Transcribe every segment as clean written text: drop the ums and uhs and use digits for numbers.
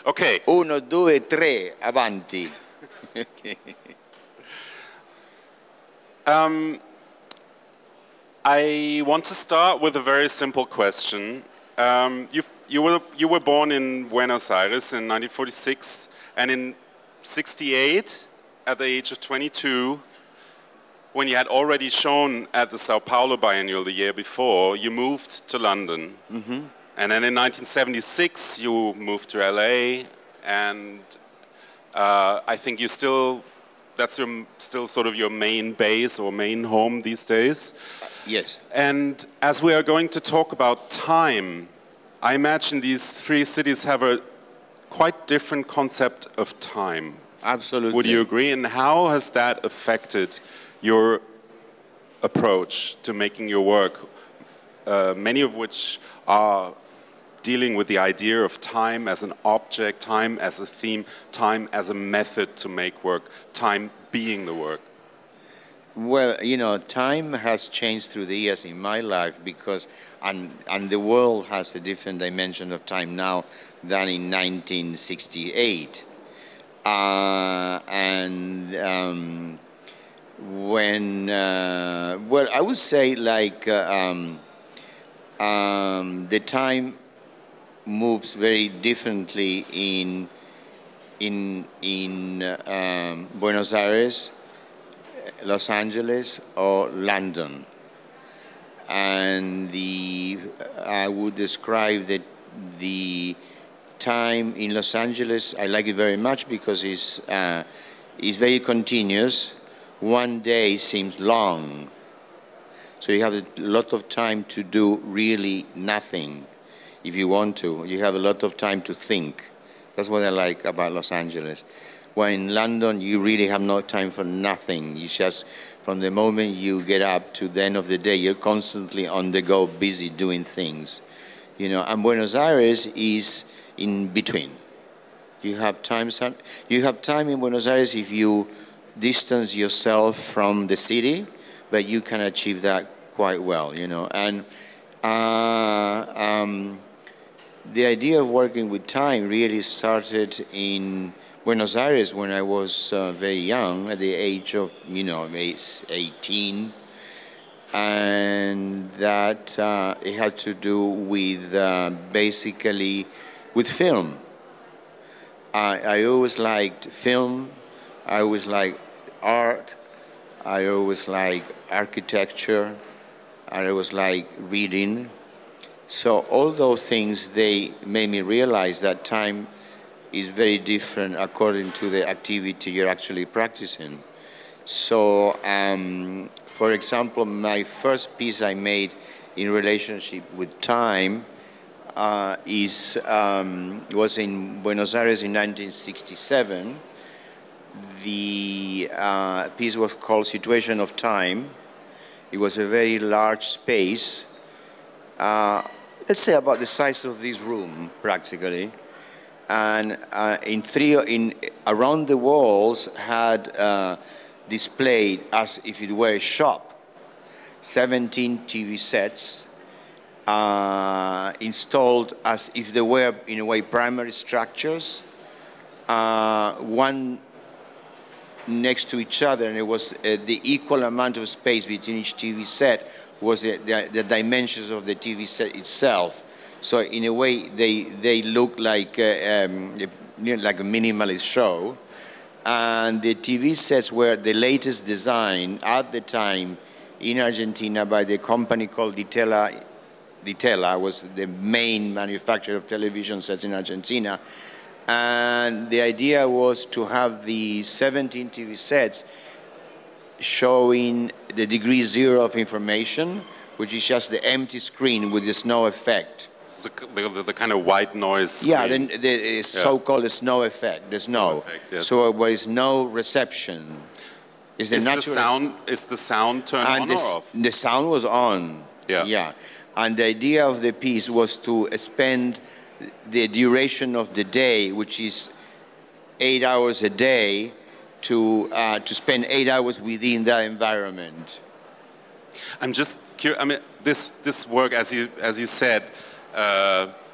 Okay. 1, 2, 3, avanti. Okay. I want to start with a very simple question. You were born in Buenos Aires in 1946, and in '68, at the age of 22, when you had already shown at the Sao Paulo Biennial the year before, you moved to London. Mm-hmm. And then in 1976, you moved to LA, and I think you still, that's still sort of your main base or main home these days. Yes. And as we are going to talk about time, I imagine these three cities have a quite different concept of time. Absolutely. Would you agree? And how has that affected your approach to making your work, many of which are dealing with the idea of time as an object, time as a theme, time as a method to make work, time being the work? Well, you know, time has changed through the years in my life because, and the world has a different dimension of time now than in 1968. When, well, I would say like the time moves very differently in Buenos Aires, Los Angeles, or London. And I would describe the time in Los Angeles, I like it very much because it's very continuous. One day seems long. So you have a lot of time to do really nothing if you want to. You have a lot of time to think. That's what I like about Los Angeles. When in London, you really have no time for nothing. You just, from the moment you get up to the end of the day, you're constantly on the go, busy doing things. You know, and Buenos Aires is in between. You have time in Buenos Aires if you distance yourself from the city, but you can achieve that quite well, you know. And the idea of working with time really started in Buenos Aires when I was very young, at the age of, 18. And that it had to do with basically with film. I always liked film. I always liked art. I always liked architecture. I always liked reading. So all those things, they made me realize that time is very different according to the activity you're actually practicing. So, for example, my first piece I made in relationship with time was in Buenos Aires in 1967. The piece was called Situation of Time. It was a very large space, let's say about the size of this room, practically. And around the walls had displayed as if it were a shop, 17 TV sets installed as if they were, in a way, primary structures, one next to each other, and it was the equal amount of space between each TV set was the dimensions of the TV set itself. So in a way, they look like like a minimalist show. And the TV sets were the latest design at the time in Argentina by the company called Ditela. Ditela was the main manufacturer of television sets in Argentina. And the idea was to have the 17 TV sets showing the degree zero of information, which is just the empty screen with the snow effect. The kind of white noise screen. Yeah, the so-called snow effect, the snow. Effect, yes. So there is no reception. Is the sound turned on or off? The sound was on. Yeah. Yeah. And the idea of the piece was to spend the duration of the day, which is 8 hours a day, to spend 8 hours within that environment. I'm just curious. I mean, this work, as you said,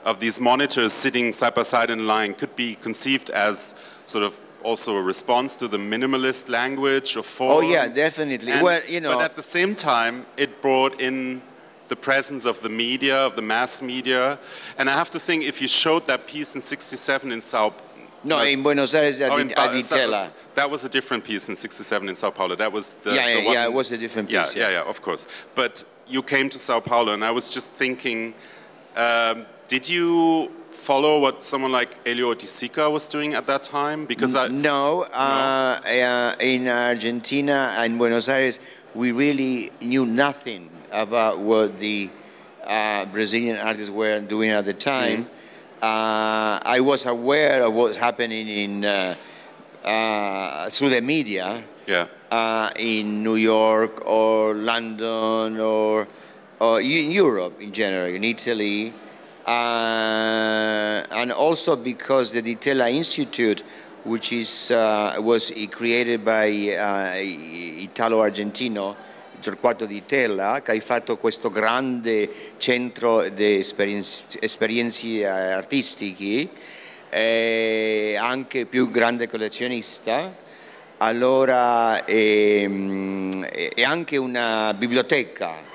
of these monitors sitting side by side in a line could be conceived as sort of also a response to the minimalist language of form. Oh yeah, definitely. And, well, you know, but at the same time, it brought in the presence of the media, of the mass media. And I have to think, if you showed that piece in '67 in No, in Buenos Aires, at Ditella. That was a different piece in '67 in Sao Paulo. That was the yeah, it was a different piece. Yeah, of course. But you came to Sao Paulo, and I was just thinking, did you follow what someone like Elio Oiticica was doing at that time? Because no, in Argentina and Buenos Aires, we really knew nothing about what the Brazilian artists were doing at the time. I was aware of what was happening in through the media in New York or London or in Europe in general, in Italy, and also because the Ditella Institute, which is was created by Italo-Argentino Torquato Ditella, che ha fatto questo grande centro di esperienze artistiche, anche più grande collezionista, allora è anche una biblioteca.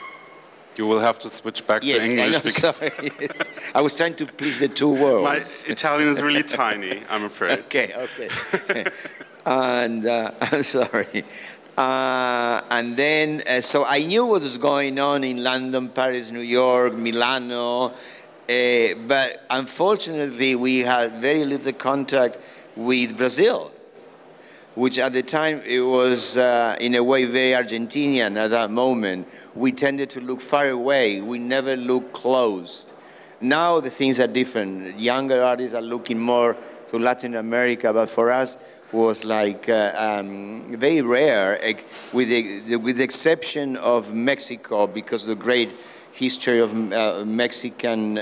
You will have to switch back to English. Sorry. I was trying to please the two worlds. My Italian is really tiny, I'm afraid. Okay. And I'm sorry. And then, so I knew what was going on in London, Paris, New York, Milano, but unfortunately we had very little contact with Brazil, which at the time it was in a way very Argentinian at that moment. We tended to look far away, we never looked close. Now the things are different. Younger artists are looking more to Latin America, but for us, was like very rare, with the exception of Mexico, because of the great history of Mexican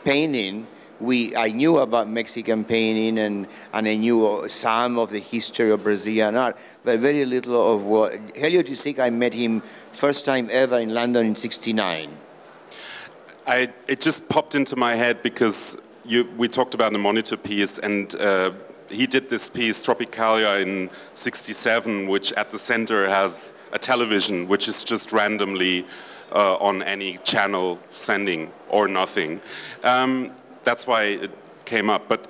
painting. I knew about Mexican painting and I knew some of the history of Brazilian art, but very little of what. Elio Oiticica, I met him first time ever in London in '69. It just popped into my head because we talked about the monitor piece, and he did this piece, Tropicalia, in '67, which at the center has a television, which is just randomly on any channel sending or nothing. That's why it came up. But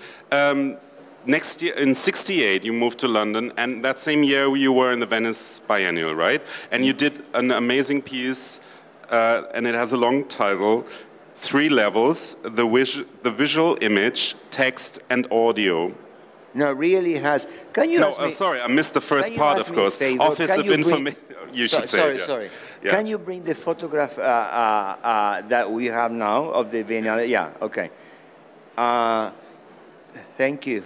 next year, in '68, you moved to London, and that same year you were in the Venice Biennial, right? And you did an amazing piece, and it has a long title, 3 levels, the visual image, text, and audio. No, it really has. Can you ask me? Sorry, I missed the first part, of course. Office of Information. You should say. Sorry. Yeah. Can you bring the photograph that we have now of the Biennale? Yeah, okay. Thank you.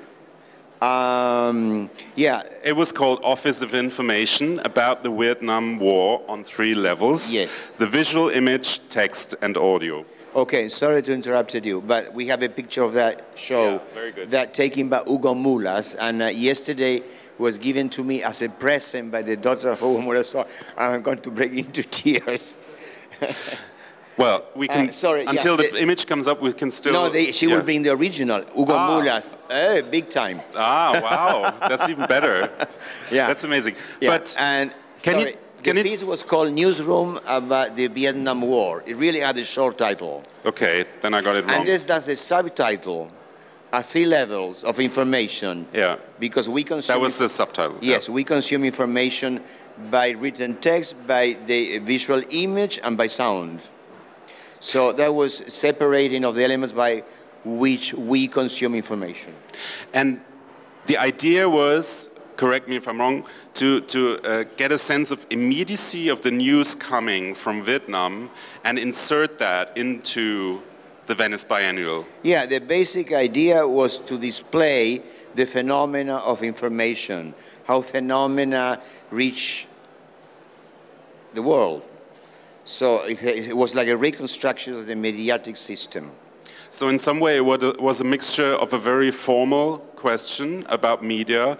Yeah. It was called Office of Information, about the Vietnam War on 3 levels. Yes. The visual image, text, and audio. Okay, sorry to interrupt you, but we have a picture of that show that taken by Hugo Mulas, and yesterday was given to me as a present by the daughter of Hugo Mulas, so I'm going to break into tears. Well, we can, until the image comes up, we can still... No, she will bring the original, Hugo Mulas, big time. Wow, that's even better. Yeah. That's amazing. Yeah. But the piece was called Newsroom about the Vietnam War. It really had a short title. Okay, then I got it wrong. And this does a subtitle, 3 levels of information. Yeah. Because we consume... That was the subtitle. Yes, we consume information by written text, by the visual image, and by sound. So that was separating of the elements by which we consume information. And the idea was, correct me if I'm wrong, to get a sense of immediacy of the news coming from Vietnam and insert that into the Venice Biennial. Yeah, the basic idea was to display the phenomena of information, how phenomena reach the world. So it was like a reconstruction of the mediatic system. So in some way it was a mixture of a very formal question about media,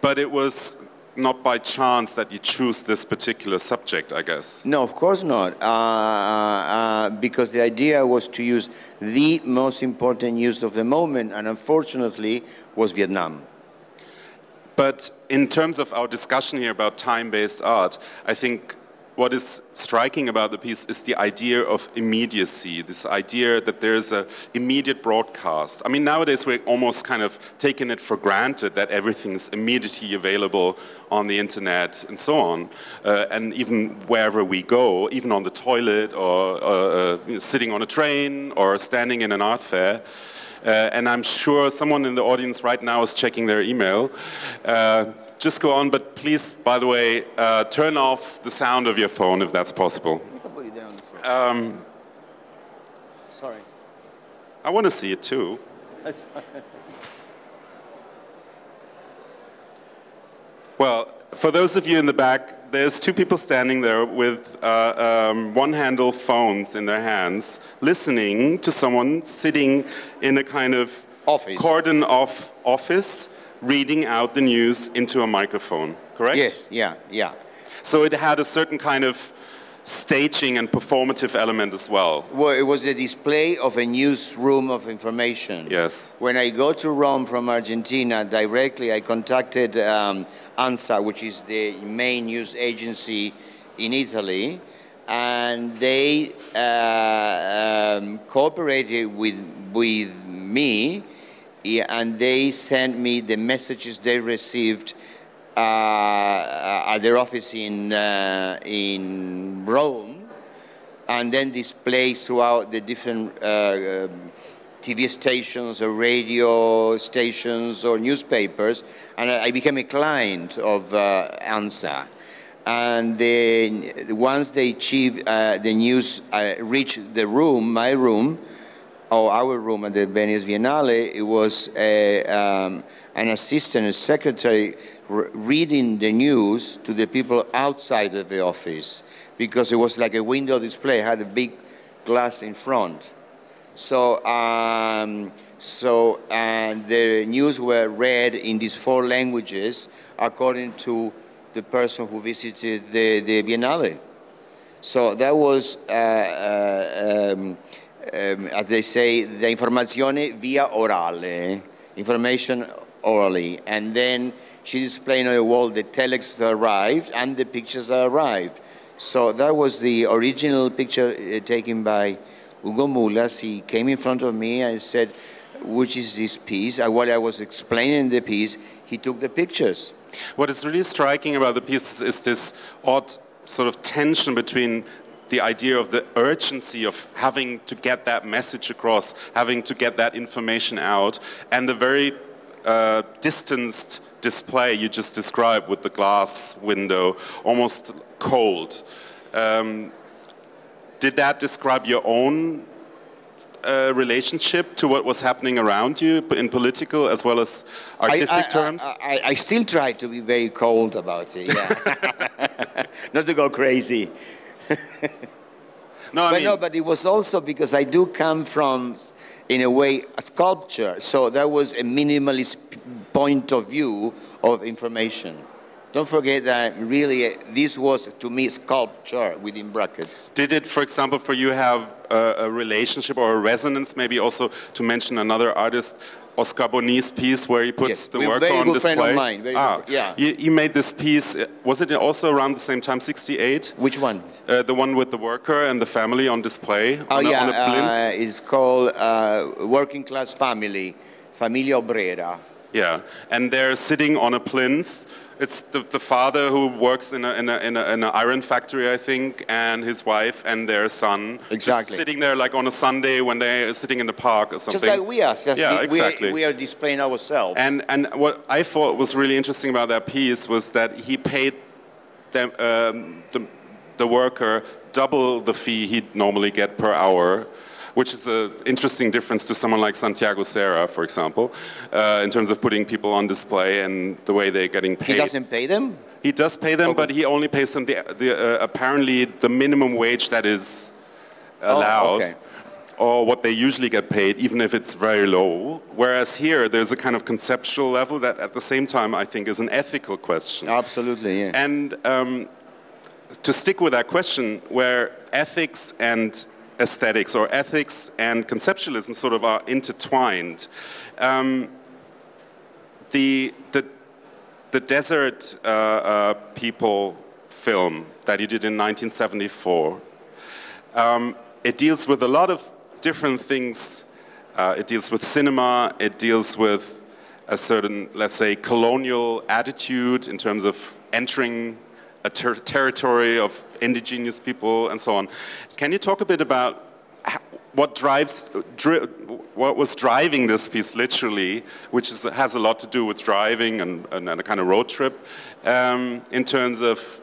but it was not by chance that you choose this particular subject, I guess. No, of course not, because the idea was to use the most important news of the moment, and unfortunately was Vietnam. But in terms of our discussion here about time-based art, I think what is striking about the piece is the idea of immediacy, this idea that there's an immediate broadcast. I mean, nowadays we're almost kind of taking it for granted that everything's immediately available on the internet and so on. And even wherever we go, even on the toilet or sitting on a train or standing in an art fair. And I'm sure someone in the audience right now is checking their email. Just go on, but please, by the way, turn off the sound of your phone if that's possible. You can put it there on the floor. Sorry. I want to see it too. Well, for those of you in the back, there's two people standing there with one-handle phones in their hands, listening to someone sitting in a kind of cordon-off office, reading out the news into a microphone, correct? Yes, yeah. So it had a certain kind of staging and performative element as well. Well, it was a display of a newsroom of information. Yes. When I go to Rome from Argentina directly, I contacted ANSA, which is the main news agency in Italy, and they cooperated with me, and they sent me the messages they received at their office in Rome, and then displayed throughout the different TV stations or radio stations or newspapers, and I became a client of ANSA. And then once they achieved the news reached the room, my room, or our room at the Venice Biennale, it was an assistant, a secretary, reading the news to the people outside of the office, because it was like a window display. It had a big glass in front. So, the news were read in these 4 languages according to the person who visited the Biennale. So that was, as they say, the informazione via orale, information orally. And then she displayed on the wall the telex that arrived and the pictures that arrived. So that was the original picture taken by Ugo Mulas. He came in front of me and said, which is this piece? And while I was explaining the piece, he took the pictures. What is really striking about the piece is this odd sort of tension between the idea of the urgency of having to get that message across, having to get that information out, and the very distanced display you just described with the glass window, almost cold. Did that describe your own relationship to what was happening around you in political as well as artistic terms? I still try to be very cold about it, yeah. Not to go crazy. But it was also because I do come from, in a way, a sculpture. So that was a minimalist point of view of information. Don't forget that really this was, to me, sculpture within brackets. Did it, for example, for you have a relationship or a resonance, maybe also to mention another artist, Oscar Boni's piece where he puts the work on display? Very good friend of mine. Yeah. You made this piece, was it also around the same time, 68? Which one? The one with the worker and the family on display on a plinth? It's called Working Class Family, Familia Obrera. Yeah, and they're sitting on a plinth. It's the father who works in an iron factory, I think, and his wife and their son. Exactly. Just sitting there like on a Sunday when they're sitting in the park or something. Just like we are. Yeah, exactly. We are displaying ourselves. And what I thought was really interesting about that piece was that he paid them, the worker double the fee he'd normally get per hour, which is an interesting difference to someone like Santiago Serra, for example, in terms of putting people on display and the way they're getting paid. He doesn't pay them? He does pay them, but he only pays them apparently the minimum wage that is allowed. Oh, okay. or what they usually get paid, even if it's very low. Whereas here, there's a kind of conceptual level that at the same time I think is an ethical question. Absolutely, yeah. And to stick with that question, where ethics and aesthetics, or ethics and conceptualism sort of are intertwined, the Desert People film that you did in 1974, it deals with a lot of different things. It deals with cinema, it deals with a certain, let's say, colonial attitude in terms of entering a territory of indigenous people and so on. Can you talk a bit about what was driving this piece literally, which has a lot to do with driving and a kind of road trip, in terms of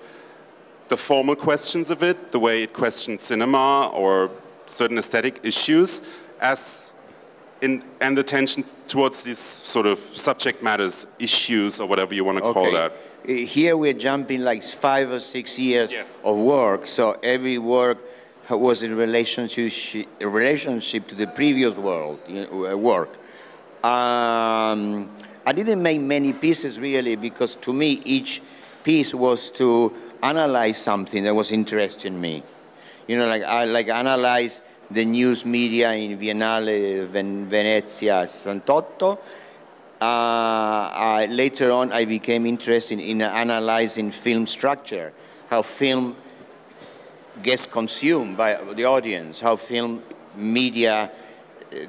the formal questions of it, the way it questioned cinema or certain aesthetic issues, and the tension towards these sort of subject matters, issues, or whatever you want to call that? Here we're jumping like 5 or 6 years Yes. of work, so every work was in relationship to the previous work. I didn't make many pieces really, because to me each piece was to analyze something that was interesting me. You know, like I analyze the news media in Biennale, Venezia, 68. Later on, I became interested in analyzing film structure, how film gets consumed by the audience, how film media,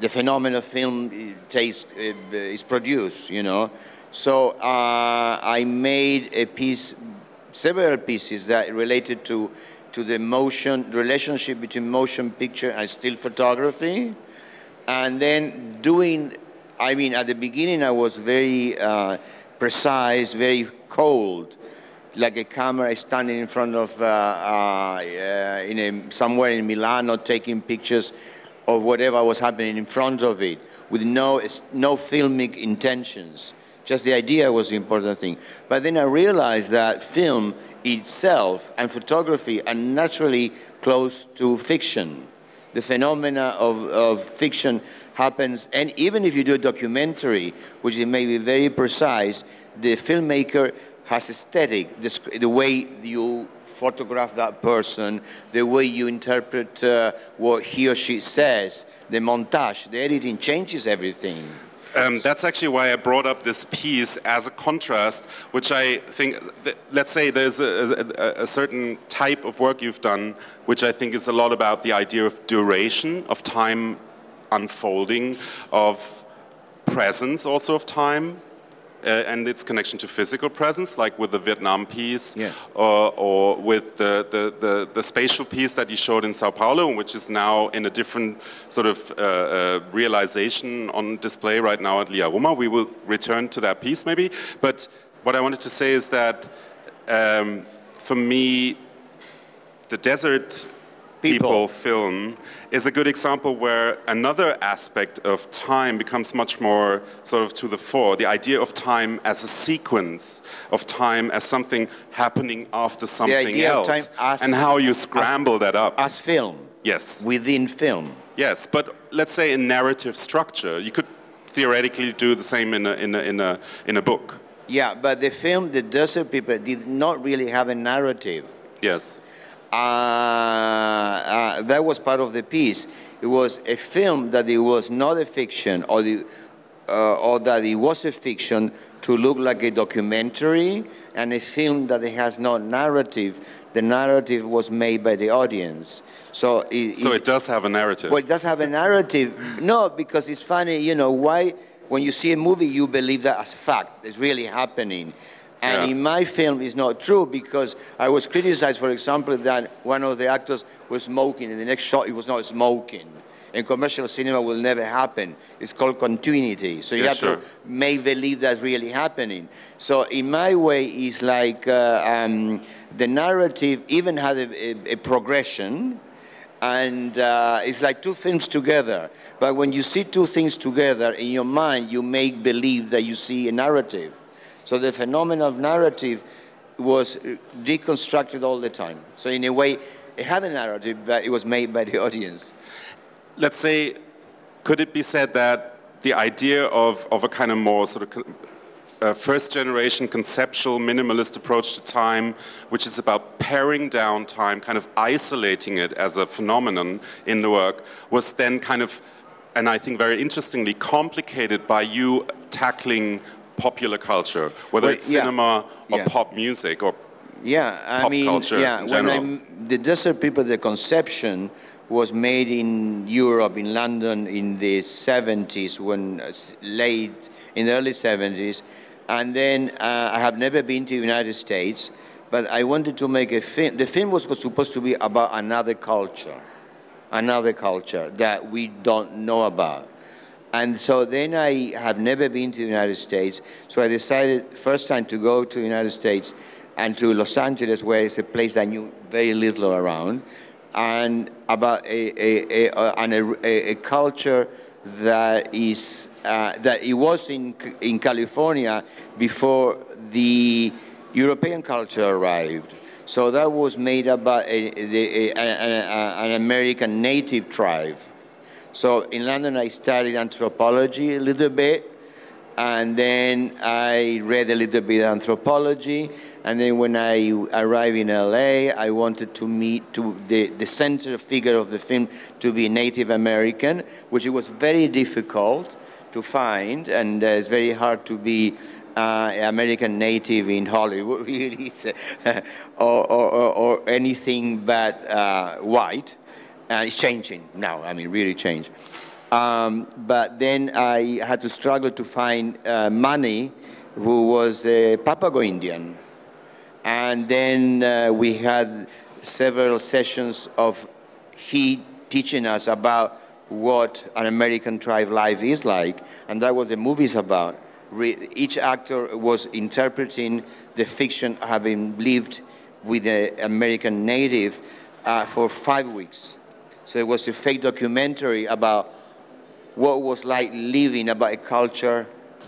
the phenomenon of film is produced, you know. So I made a piece, several pieces that related to the motion, the relationship between motion picture and still photography, and then at the beginning I was very precise, very cold, like a camera standing in front of somewhere in Milano taking pictures of whatever was happening in front of it, with no filmic intentions. Just the idea was the important thing. But then I realized that film itself and photography are naturally close to fiction. The phenomena of fiction happens, and even if you do a documentary, which may be very precise, the filmmaker has aesthetic, the way you photograph that person, the way you interpret what he or she says, the montage, the editing changes everything. That's actually why I brought up this piece as a contrast, which I think, let's say there's a certain type of work you've done, which I think is a lot about the idea of duration, of time unfolding, of presence also of time, and its connection to physical presence, like with the Vietnam piece, yeah. or with the spatial piece that you showed in Sao Paulo, which is now in a different sort of realization on display right now at Lia Roma. We will return to that piece maybe, but what I wanted to say is that for me, the Desert People film is a good example where another aspect of time becomes much more sort of to the fore. The idea of time as a sequence, of time as something happening after something else, and how you scramble that up. As film. Yes. Within film. Yes, but let's say in narrative structure, you could theoretically do the same in a book. Yeah, but the film, The Desert People, did not really have a narrative. Yes. That was part of the piece. It was a film that it was not a fiction, or that it was a fiction to look like a documentary, and a film that it has no narrative. The narrative was made by the audience. So it does have a narrative. Well, it does have a narrative. No, because it's funny, you know, why when you see a movie you believe that as a fact, it's really happening. And in my film, it's not true, because I was criticized, for example, that one of the actors was smoking, and the next shot he was not smoking. In commercial cinema will never happen. It's called continuity. So you have to make believe that's really happening. So in my way, it's like the narrative even had a progression, and it's like two films together. But when you see two things together, in your mind, you make believe that you see a narrative. So the phenomenon of narrative was deconstructed all the time. So in a way, it had a narrative, but it was made by the audience. let's say, could it be said that the idea of a kind of more sort of first-generation conceptual minimalist approach to time, which is about paring down time, kind of isolating it as a phenomenon in the work, was then kind of, and I think very interestingly, complicated by you tackling popular culture, whether it's cinema or pop music or pop culture in general. The Desert People, the conception was made in Europe, in London, in the 70s, in the early 70s. And then I have never been to the United States, but I wanted to make a film. The film was supposed to be about another culture that we don't know about. And so then I have never been to the United States, so I decided first time to go to the United States and to Los Angeles, where it's a place I knew very little around, and about a culture that is that it was in California before the European culture arrived. So that was made about an American native tribe. So in London I studied anthropology a little bit, and then I read a little bit of anthropology, and then when I arrived in LA, I wanted to meet the center figure of the film to be Native American, which it was very difficult to find, and it's very hard to be American native in Hollywood, really, or anything but white. And it's changing now, I mean, really changed. But then I had to struggle to find Manny, who was a Papago Indian. And then we had several sessions of he teaching us about what an American tribe life is like, and that was the movie's about. Each actor was interpreting the fiction having lived with the American native for 5 weeks. So it was a fake documentary about what was like living about a culture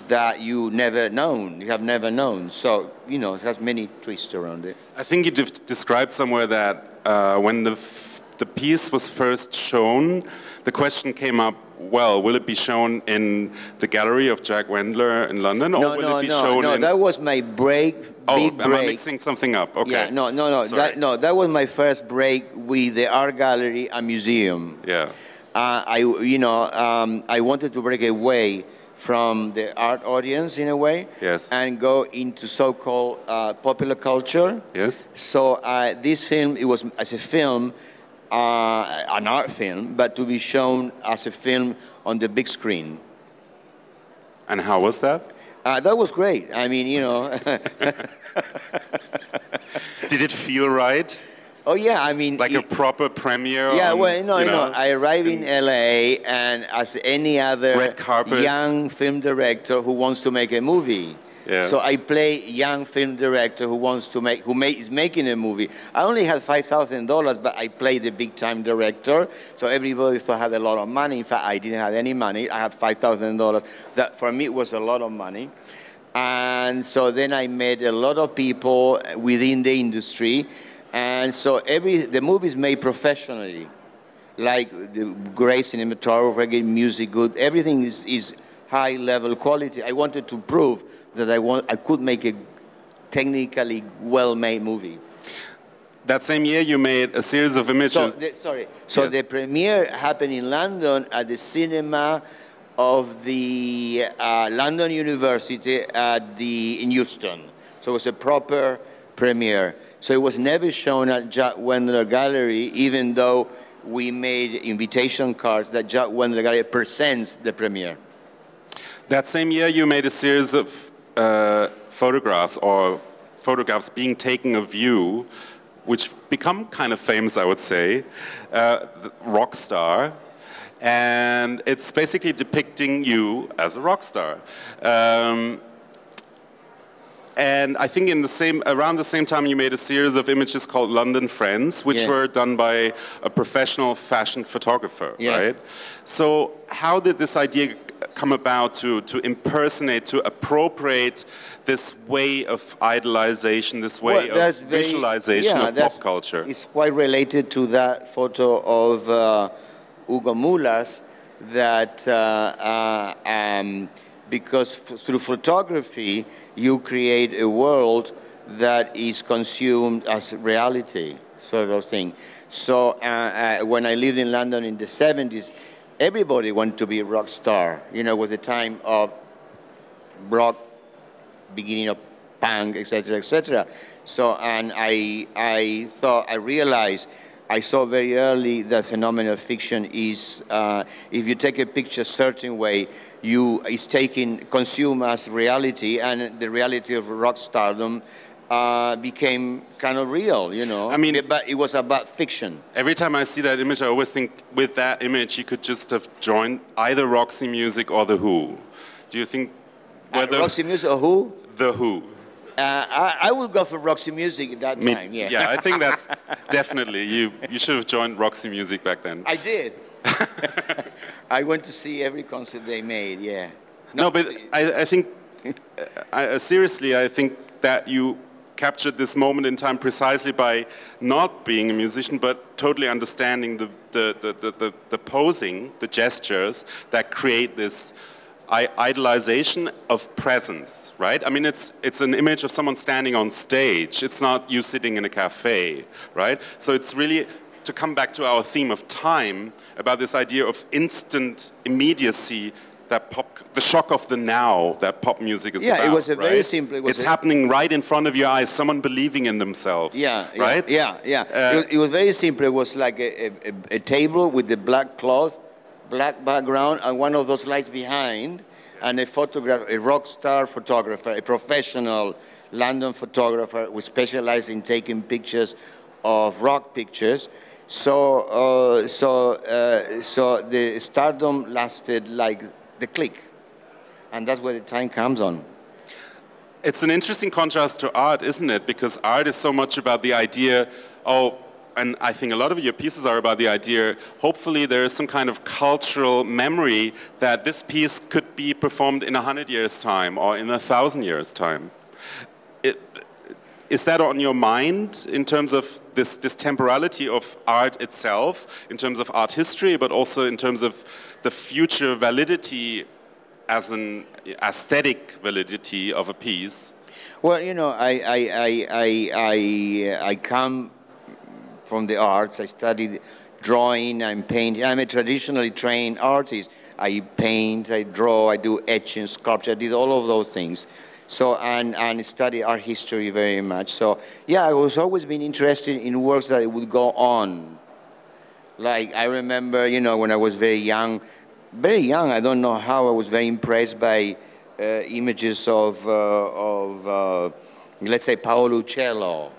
that you have never known. So, you know, it has many twists around it. I think you described somewhere that when the piece was first shown, the question came up, well, will it be shown in the gallery of Jack Wendler in London, or will it be shown in... No, that was my big break. Am I mixing something up? Okay. Yeah, no. That was my first break with the art gallery and museum. Yeah. I wanted to break away from the art audience in a way, yes, and go into so-called popular culture. Yes. So this film, it was as a film, an art film, but to be shown as a film on the big screen. And how was that? That was great. I mean, you know. Did it feel right? Oh yeah, I mean, like a proper premiere. Yeah, I arrived in LA, and as any other red carpet young film director who wants to make a movie. Yeah. So I play young film director is making a movie. I only had $5,000, but I played the big time director. So everybody thought I had a lot of money. In fact, I didn't have any money. I had $5,000. That for me was a lot of money. And so then I met a lot of people within the industry. And so the movie is made professionally, like the great cinematography, music, good. Everything is high level quality. I wanted to prove that I could make a technically well-made movie. That same year, you made a series of images. So the premiere happened in London at the cinema of the London University in Houston. So it was a proper premiere. So it was never shown at Jack Wendler Gallery, even though we made invitation cards that Jack Wendler Gallery presents the premiere. That same year, you made a series of photographs being taken of you, which become kind of famous, I would say, rock star. And it's basically depicting you as a rock star. And I think around the same time, you made a series of images called London Friends, which were done by a professional fashion photographer, right? So how did this idea come about to impersonate, to appropriate this way of idolization, this way of visualization of pop culture? It's quite related to that photo of Hugo Mulas that because through photography you create a world that is consumed as reality, sort of thing. So when I lived in London in the 70s, everybody wanted to be a rock star. You know, it was a time of rock, beginning of punk, etc., etc. So, and I realized, I saw very early that phenomenal fiction is, if you take a picture a certain way, it's consumed as reality, and the reality of rock stardom became kind of real, you know. I mean, but it was about fiction. Every time I see that image, I always think with that image, you could just have joined either Roxy Music or The Who. Do you think whether... Roxy Music or Who? The Who. I would go for Roxy Music at that time, yeah. Yeah, I think that's definitely, you should have joined Roxy Music back then. I did. I went to see every concert they made, yeah. No, but I think, seriously, I think that you captured this moment in time precisely by not being a musician, but totally understanding the posing, the gestures that create this idolization of presence, right? I mean, it's an image of someone standing on stage. It's not you sitting in a cafe, right? So it's really, to come back to our theme of time, about this idea of instant immediacy, that the shock of the now that pop music is about. Yeah, it was a right? very simple. It's happening right in front of your eyes. Someone believing in themselves. Yeah, right. Yeah. It was very simple. It was like a table with the black cloth, black background, and one of those lights behind, and a photographer, a rock star photographer, a professional London photographer who specialized in taking pictures of rock pictures. So the stardom lasted like the click, and that's where the time comes on. It's an interesting contrast to art, isn't it? Because art is so much about the idea, and I think a lot of your pieces are about the idea, hopefully there is some kind of cultural memory that this piece could be performed in 100 years' time or in 1,000 years' time. Is that on your mind in terms of this temporality of art itself, in terms of art history, but also in terms of the future validity as an aesthetic validity of a piece? Well, you know, I come from the arts. I studied drawing and painting. I'm a traditionally trained artist. I paint, I draw, I do etching, sculpture. I did all of those things. So, and study art history very much. So, yeah, I was always been interested in works that would go on. Like, I remember, you know, when I was very young, I don't know how, I was very impressed by images of let's say, Paolo Uccello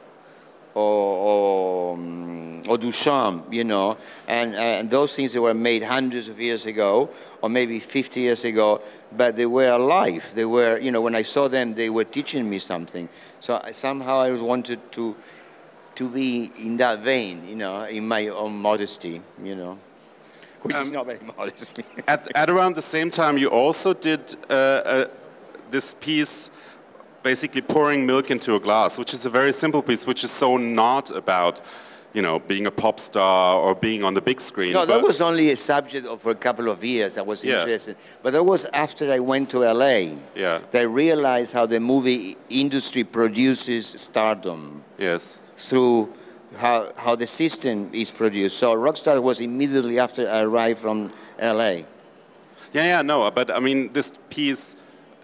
or Duchamp, you know, and those things that were made hundreds of years ago, or maybe 50 years ago, but they were alive. They were, you know, when I saw them, they were teaching me something. So somehow I wanted to be in that vein, you know, in my own modesty, you know, which is not very modest. at around the same time, you also did this piece, basically pouring milk into a glass, which is a very simple piece, which is so not about, you know, being a pop star or being on the big screen. No, that was only a subject for a couple of years. I was interested. But that was after I went to LA. Yeah. That I realized how the movie industry produces stardom. Yes. Through how the system is produced. So Rockstar was immediately after I arrived from LA. Yeah, no, but I mean, this piece,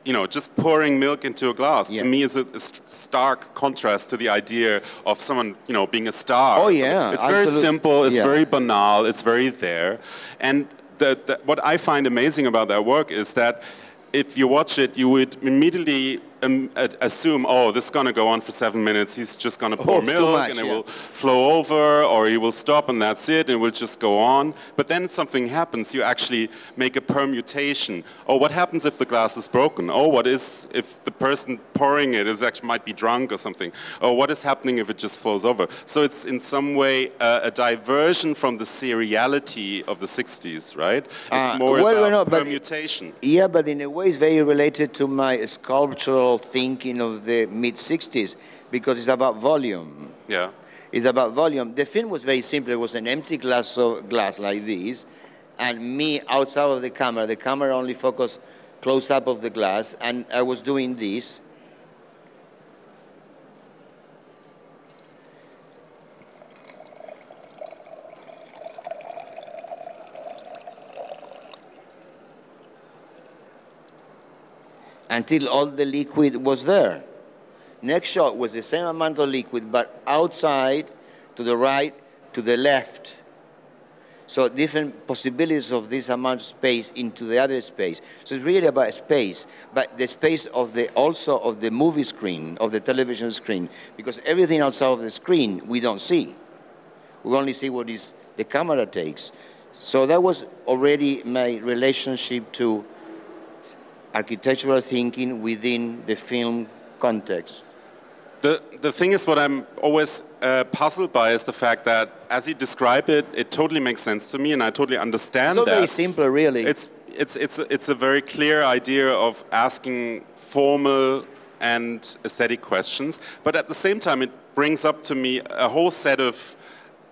you know, just pouring milk into a glass, to me is a stark contrast to the idea of someone, you know, being a star. Oh, yeah. It's very simple, it's very banal, it's very there. And what I find amazing about that work is that if you watch it, you would immediately assume, oh, this is going to go on for 7 minutes. He's just going to pour milk, and it will flow over, or he will stop, and that's it, and it will just go on. But then something happens. You actually make a permutation. Oh, what happens if the glass is broken? Oh, what is if the person pouring it might be drunk or something? Oh, what is happening if it just flows over? So it's in some way a diversion from the seriality of the 60s, right? It's more about permutation. But in a way it's very related to my sculptural thinking of the mid-60s, because it's about volume. Yeah. It's about volume. The film was very simple. It was an empty glass like this, and me outside of the camera. The camera only focused close up of the glass, and I was doing this. Until all the liquid was there. Next shot was the same amount of liquid, but outside, to the right, to the left. So different possibilities of this amount of space into the other space. So it's really about space, but the space of the also of the movie screen, of the television screen, because everything outside of the screen we don't see. We only see what is the camera takes. So that was already my relationship to architectural thinking within the film context. The thing is, what I'm always puzzled by is the fact that, as you describe it, it totally makes sense to me, and I totally understand that. It's very simple, really. It's a very clear idea of asking formal and aesthetic questions, but at the same time, it brings up to me a whole set of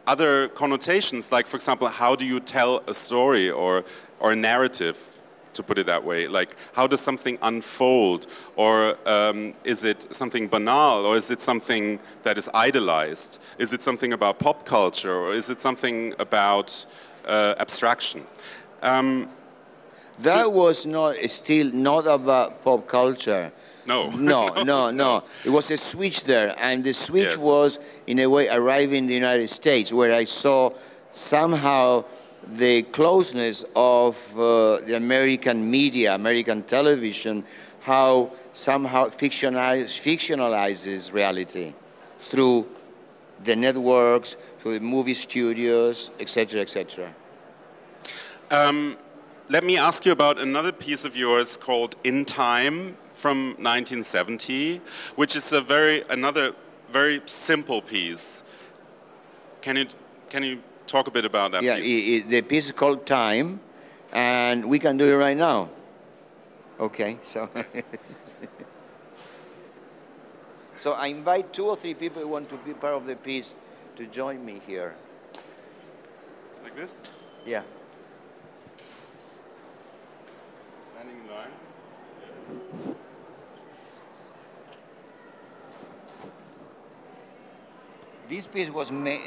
other connotations, like, for example, how do you tell a story or a narrative? To put it that way, like how does something unfold, or is it something banal, or is it something that is idolized? Is it something about pop culture, or is it something about abstraction? That was still not about pop culture. No. No. It was a switch there, and the switch was, in a way, arriving in the United States, where I saw somehow the closeness of the American media, American television, how somehow fictionalizes reality through the networks, through the movie studios, etc., etc. Let me ask you about another piece of yours called In Time from 1970, which is another very simple piece. Can you talk a bit about that piece? The piece is called Time, and we can do it right now. Okay, so so I invite 2 or 3 people who want to be part of the piece to join me here. Like this? Yeah. Standing in line. This piece was made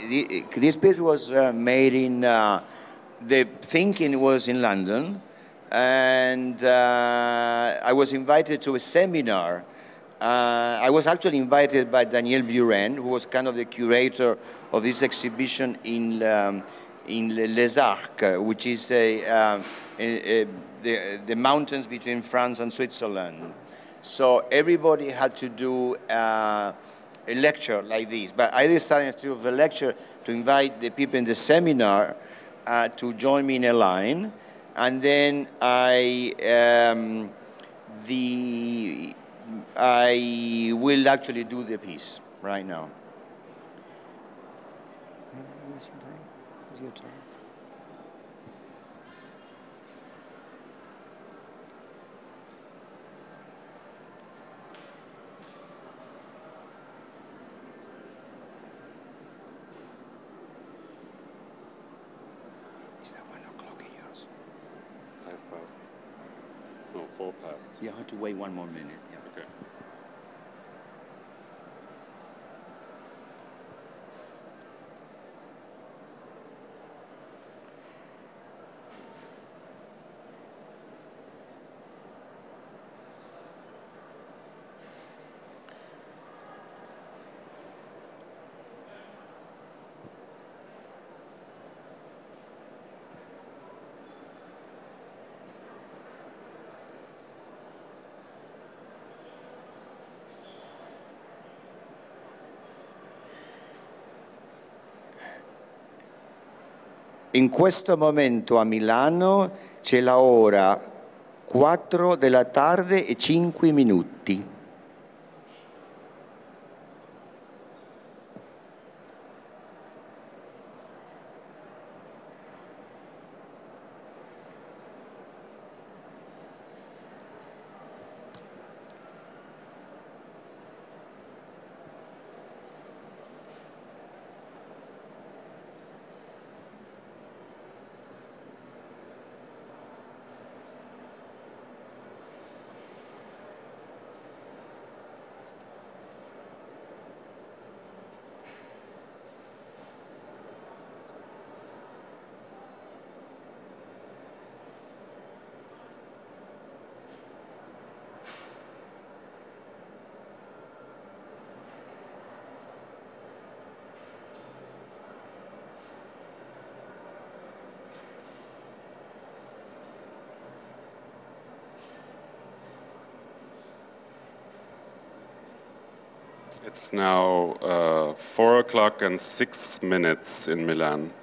in. The thinking was in London, and I was invited to a seminar. I was actually invited by Daniel Buren, who was kind of the curator of this exhibition in Les Arcs, which is the mountains between France and Switzerland. So everybody had to do a lecture like this, but I decided instead of a lecture to invite the people in the seminar to join me in a line, and then I will actually do the piece right now. Is your time? Is that 1 o'clock in yours? 5 past. No, 4 past. You have to wait 1 more minute. Yeah. Okay. In questo momento a Milano c'è la ora 4 della tarde e 5 minuti. It's now 4 o'clock and 6 minutes in Milan.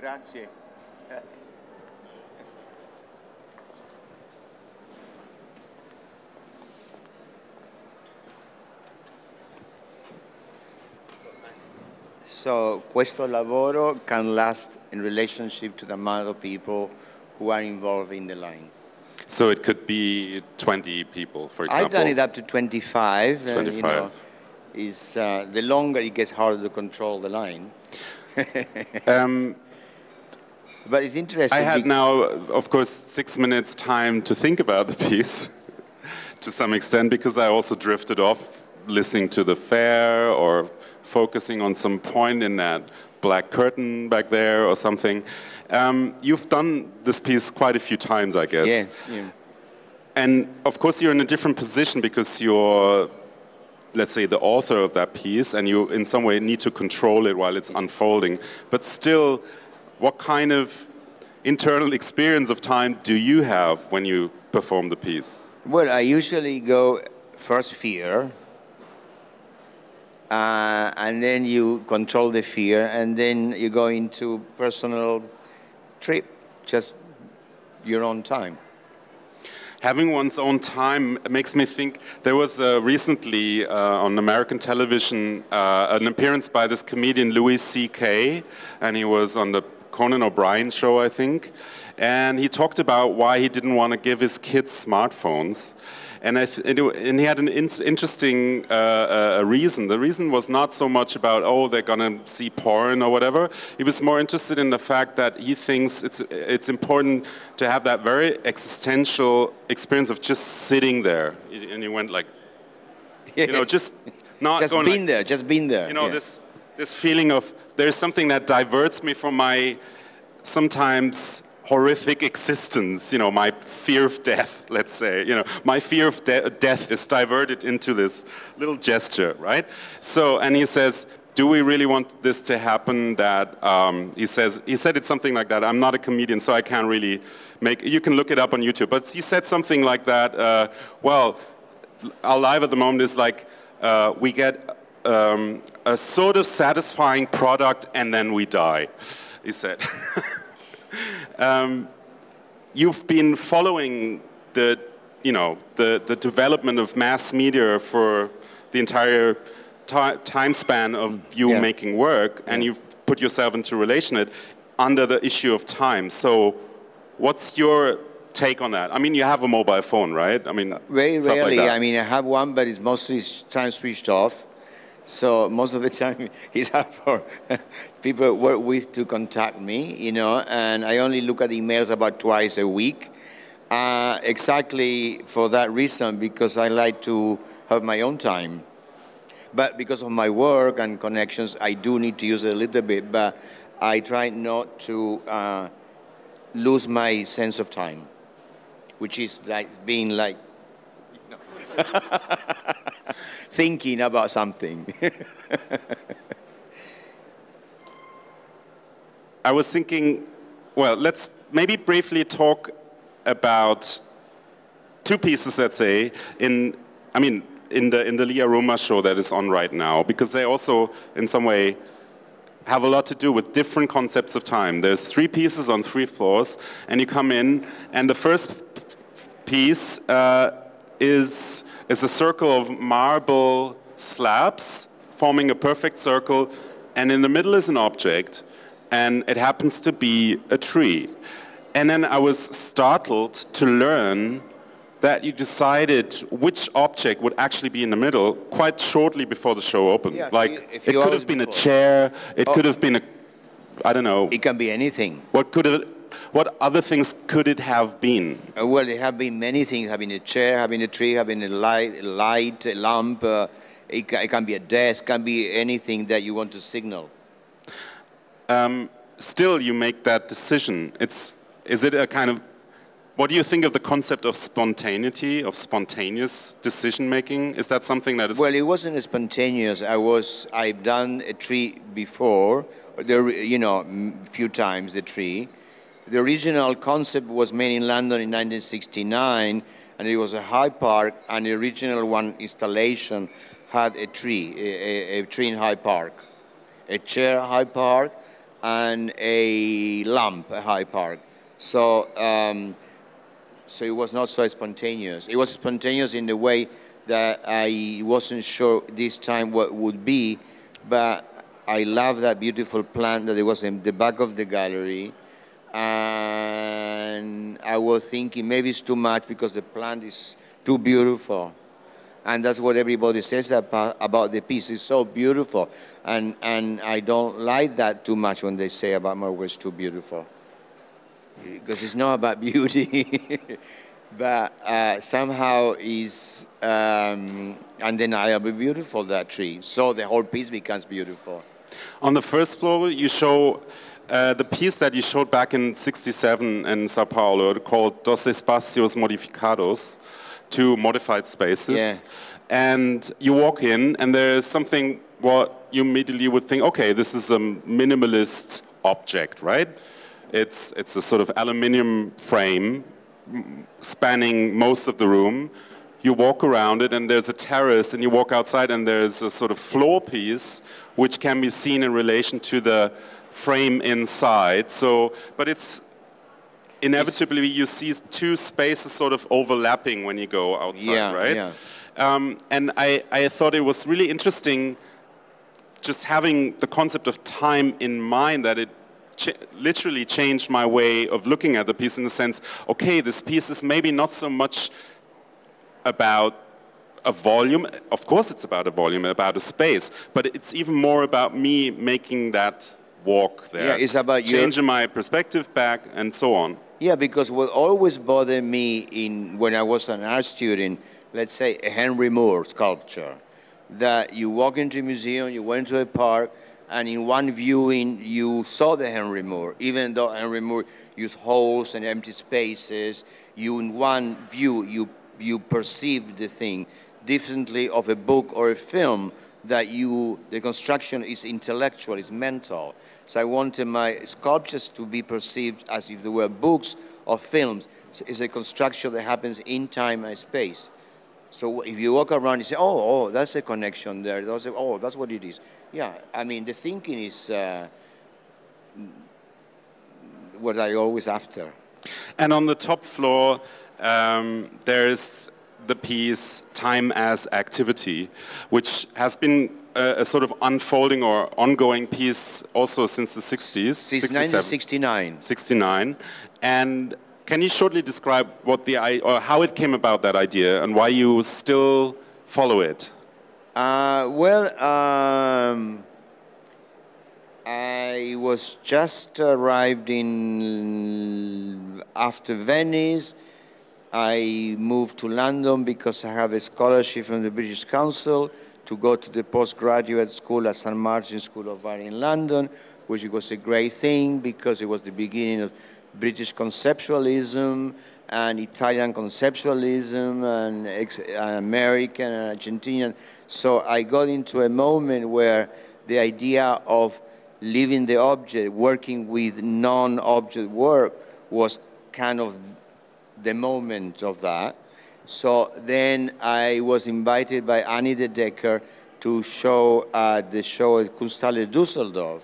Grazie. Grazie. So questo lavoro can last in relationship to the amount of people who are involved in the line. So it could be 20 people, for example. I've done it up to 25. 25. And, you know, the longer it gets harder to control the line. But it's interesting. I had now, of course, 6 minutes time to think about the piece to some extent, because I also drifted off listening to the fair or focusing on some point in that. black curtain back there or something. You've done this piece quite a few times, I guess. Yeah, yeah. And of course you're in a different position because you're, let's say, the author of that piece, and you in some way need to control it while it's unfolding. But still, what kind of internal experience of time do you have when you perform the piece? Well, I usually go first fear, and then you control the fear, and then you go into personal trip, just your own time. Having one's own time makes me think, there was recently on American television an appearance by this comedian Louis C.K., and he was on the Conan O'Brien show, I think, and he talked about why he didn't want to give his kids smartphones. And he had an interesting reason. The reason was not so much about, oh, they're going to see porn or whatever. He was more interested in the fact that he thinks it's important to have that very existential experience of just sitting there. And he went like, you know, just not just going been like, there, just been there. you know, yeah. this feeling of there's something that diverts me from my sometimes horrific existence, you know, my fear of death, let's say, you know, my fear of death is diverted into this little gesture, right? So, and he says, do we really want this to happen? That he said it's something like that. I'm not a comedian, so I can't really make. You can look it up on YouTube. But he said something like that. Well, our life at the moment is like we get a sort of satisfying product, and then we die. He said. You've been following the development of mass media for the entire time span of you making work, and you've put yourself into relation it under the issue of time. So, what's your take on that? I mean, you have a mobile phone, right? I mean, very rarely. Like I mean, I have one, but it's mostly time switched off. So most of the time, it's hard for people I work with to contact me, you know, and I only look at emails about twice a week, exactly for that reason, because I like to have my own time. But because of my work and connections, I do need to use it a little bit, but I try not to lose my sense of time, which is like being like, you know, thinking about something. I was thinking, well, let's maybe briefly talk about two pieces, let's say, in the Lia Roma show that is on right now, because they also, in some way, have a lot to do with different concepts of time. There's 3 pieces on 3 floors, and you come in, and the first piece is a circle of marble slabs forming a perfect circle, and in the middle is an object, and it happens to be a tree. And then I was startled to learn that you decided which object would actually be in the middle quite shortly before the show opened. Yeah, like, it could have been a chair, it could have been a, I don't know. It can be anything. What other things could it have been? Well, there have been many things. Having a chair, having a tree, having a light, a lamp. It can be a desk, can be anything that you want to signal. Still, you make that decision. Is it a kind of, what do you think of the concept of spontaneity, of spontaneous decision-making? Is that something that is... Well, it wasn't spontaneous. I've done a tree before, you know, a few times, the tree. The original concept was made in London in 1969, and it was a Hyde Park, and the original one installation had a tree, a tree in Hyde Park, a chair at Hyde Park, and a lamp at Hyde Park. So, so it was not so spontaneous. It was spontaneous in the way that I wasn't sure this time what would be, but I love that beautiful plant that was in the back of the gallery. And I was thinking maybe it's too much because the plant is too beautiful. And that's what everybody says about the piece. It's so beautiful. And I don't like that too much when they say about my work, it's too beautiful. Because it's not about beauty. But somehow is undeniably beautiful, that tree. So the whole piece becomes beautiful. On the first floor, you show the piece that you showed back in '67 in Sao Paulo called Dos Espacios Modificados, two modified spaces. Yeah. And you walk in, and there's something what you immediately would think, okay, this is a minimalist object, right? It's a sort of aluminium frame spanning most of the room. You walk around it, and there's a terrace, and you walk outside, and there's a sort of floor piece which can be seen in relation to the frame inside. So, but it's inevitably you see two spaces sort of overlapping when you go outside, right? Yeah. And I thought it was really interesting just having the concept of time in mind, that it literally changed my way of looking at the piece in the sense, okay, this piece is maybe not so much about a volume. Of course it's about a volume, about a space, but it's even more about me making that walk there. Yeah, it's about changing my perspective back and so on. Yeah, because what always bothered me when I was an art student, let's say a Henry Moore sculpture, that you walk into a museum, you went to a park, and in one viewing you saw the Henry Moore, even though Henry Moore used holes and empty spaces. You in one view you perceive the thing differently of a book or a film, that the construction is intellectual, is mental. So I wanted my sculptures to be perceived as if they were books or films. So it's a construction that happens in time and space. So if you walk around, you say, oh, that's a connection there. Oh, that's what it is. Yeah, I mean, the thinking is what I always after. And on the top floor, there's the piece Time as Activity, which has been a sort of unfolding or ongoing piece also since the 60s. Since 1969. 69. And can you shortly describe or how it came about, that idea, and why you still follow it? I was just arrived after Venice. I moved to London because I have a scholarship from the British Council to go to the postgraduate school at St. Martin's School of Art in London, which was a great thing because it was the beginning of British conceptualism and Italian conceptualism and American and Argentinian. So I got into a moment where the idea of leaving the object, working with non-object work was kind of the moment of that. So then I was invited by Annie de Decker to show the show at Kunsthalle Düsseldorf.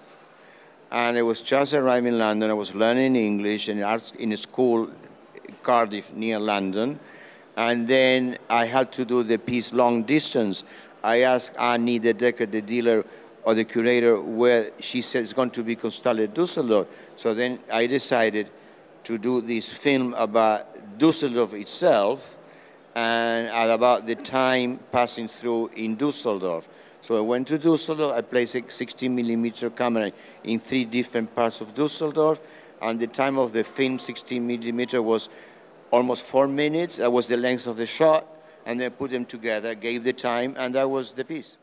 And I was just arriving in London. I was learning English in a school, Cardiff, near London. And then I had to do the piece Long Distance. I asked Annie de Decker, the dealer or the curator, where she said it's going to be Kunsthalle Düsseldorf. So then I decided to do this film about Düsseldorf itself and about the time passing through in Düsseldorf. So I went to Düsseldorf, I placed a 16mm camera in 3 different parts of Düsseldorf, and the time of the film, 16mm, was almost 4 minutes. That was the length of the shot, and then I put them together, gave the time, and that was the piece.